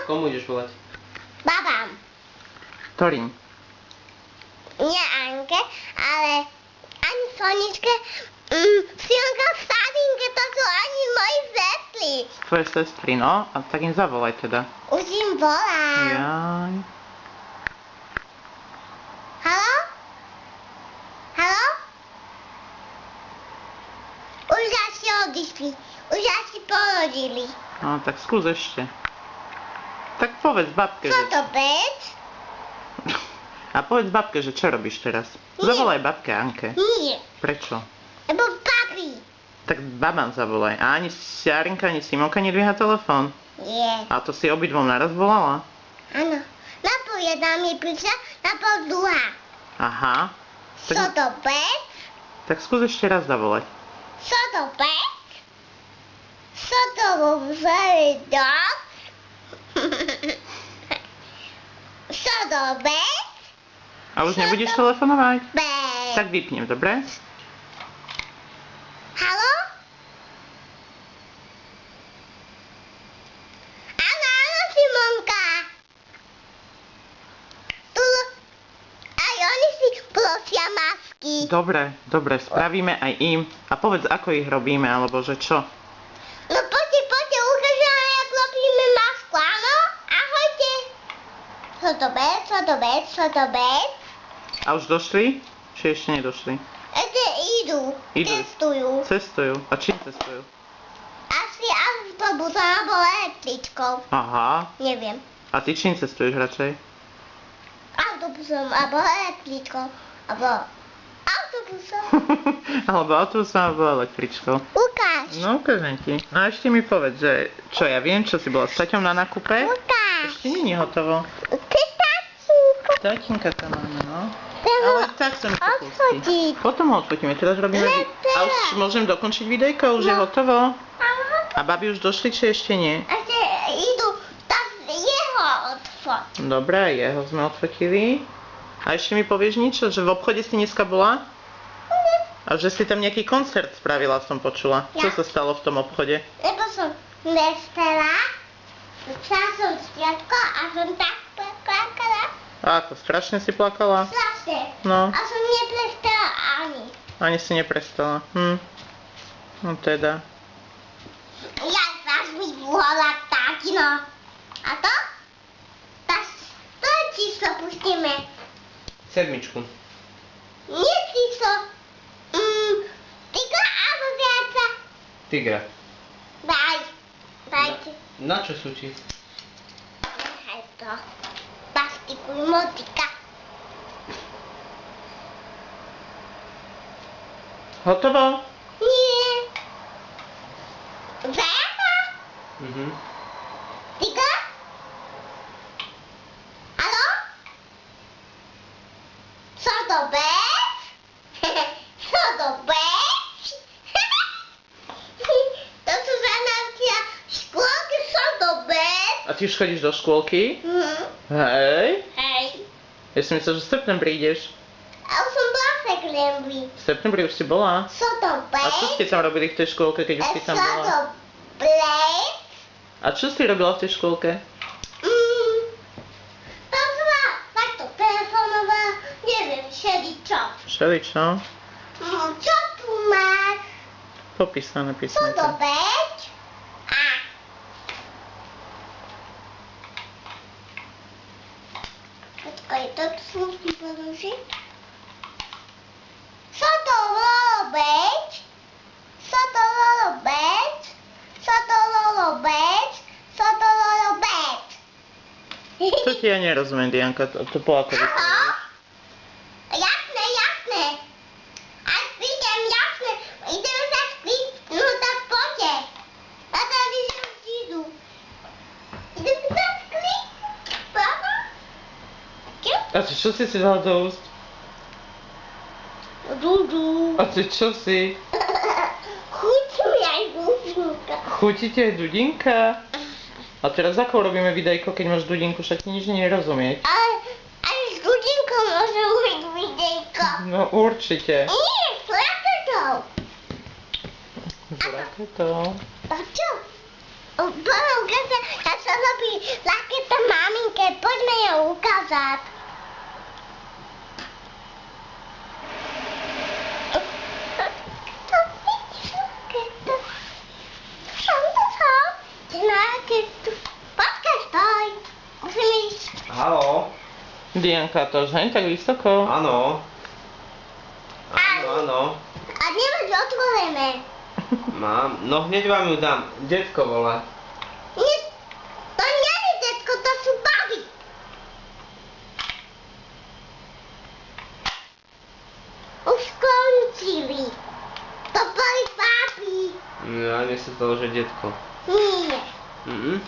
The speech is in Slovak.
Komu ideš volať? Babám. Ktorým? Nie Anke, ale ani Soničke, Sionka, Stadinke, to sú ani moji sestry. Tvoje sestry, no? A tak im zavolaj teda. Už im volám. Jaj. Haló? Haló? Už asi odišli. Už asi porodili. No, tak skús ešte. Tak povedz babke, Čo že... to bec? A povedz babke, že čo robíš teraz? Nie. Zavolaj babke Anke. Nie. Prečo? Lebo papi. Tak babám zavolaj. A ani Siarinka, ani Simonka nedvíha telefón. Nie. A to si obidvom naraz volala? Áno. Napol jedna mi prišla, napol druhá. Aha. Čo to bec? Tak skús ešte raz zavolať. Čo to bec? Čo to vzali dog? Čo to bec? A už nebudeš telefonovať? Bec. Tak vypnem, dobre? Haló? Áno, áno, Simonka. Tu aj oni si prosia masky. Dobre, spravíme aj im. A povedz, ako ich robíme, alebo že čo? No poďte, ukážeme, jak robíme masku, áno? Ahojte. Čo to bec? A už došli? Či ešte nedošli? Ešte idú. Cestujú. A čím cestujú? Asi autobusom alebo električkou. Aha. Neviem. A ty čím cestuješ radšej? Autobusom alebo električkou. Alebo autobusom. Alebo autobusom, alebo električkou. Ukáž. No, ukážem ti. No a ešte mi povedz, že čo ja viem, čo si bola s taťom na nákupe? Ukáž. Ešte nie je hotovo. Ty tatínko. Tatinka tam máme, no. Ten Ale tak sa mi to pustí. odfotiť. Potom ho odfotíme, teraz robíme... Ne, A už môžem dokončiť videjko? Už je No. hotovo? Aha. A babi už došli, či ešte nie? Ešte idú. Tak jeho odfot. Dobre, jeho sme odfotili. A ešte mi povieš niečo, že v obchode si dneska bola? A že si tam nejaký koncert spravila, som počula. Čo Ja. sa stalo v tom obchode? Lebo som nespela. Chcela som spiatko a som tak plakala. A to strašne si plakala? Strašne. No, A som neprestala ani. ani si neprestala. No teda. Ja vás mi volá tatino. A to? To číslo pustíme. 7. Nie číslo. Tyka alebo viaca. Tigra. Dajte. Na čo sú ti? Nechaj to. Plastikuj motika. Hotovo? Nie. Zajaca? Tyka? Haló? Co to bec? Co to bec? To sú zanavcia škôlky, co to bec? A ty už chodíš do škôlky? Hej. Hej. Ja som myslel, že v septembri ideš. A už som bola v septembri. V septembri už si bola? Co to bec? A čo ste tam robili v tej škôlke, keď už si tam Co bola? to bec? A čo si robila v tej škôlke? Tam som takto telefonovala, neviem, všeličo. Všeličo? Čo tu máš? Popísané Co písmenka. to bec? Počkaj, to tu musím položiť. Co to bolo bec? Co to bolo bec? Co to bolo bec? Co to bolo bec? To ti ja nerozumiem, Dianka, to po ako vypovieš. Jasné. A idem, jasné. Ideme sa skryť. No tak poďte. A tady už idú. Ideme sa skryť. Baba? A ty čo si dala do úst? Dudu. A ty čo si? Chutí mi aj dudinka. Chutí ti aj dudinka? A teraz ako robíme videjko, keď máš dudinku, však ti nič nerozumieť. Aj s dudinkou môžem mať videjko. No určite. Nie, s raketou. S raketou. A čo? Poviem, ja sa robí raketou. nazad. Poczekaj, stoj. Musimy iść. Halo? Dianka, to żeń tak wysoko. Áno. Áno, áno. A nie ma otworene. Mám. No hneď vám ju dám. Detko volá. Nie, to nie jest dziecko, to są baby. Už skončili. To boli baby. Ja mne sa to, že detko. Nie. Mhm.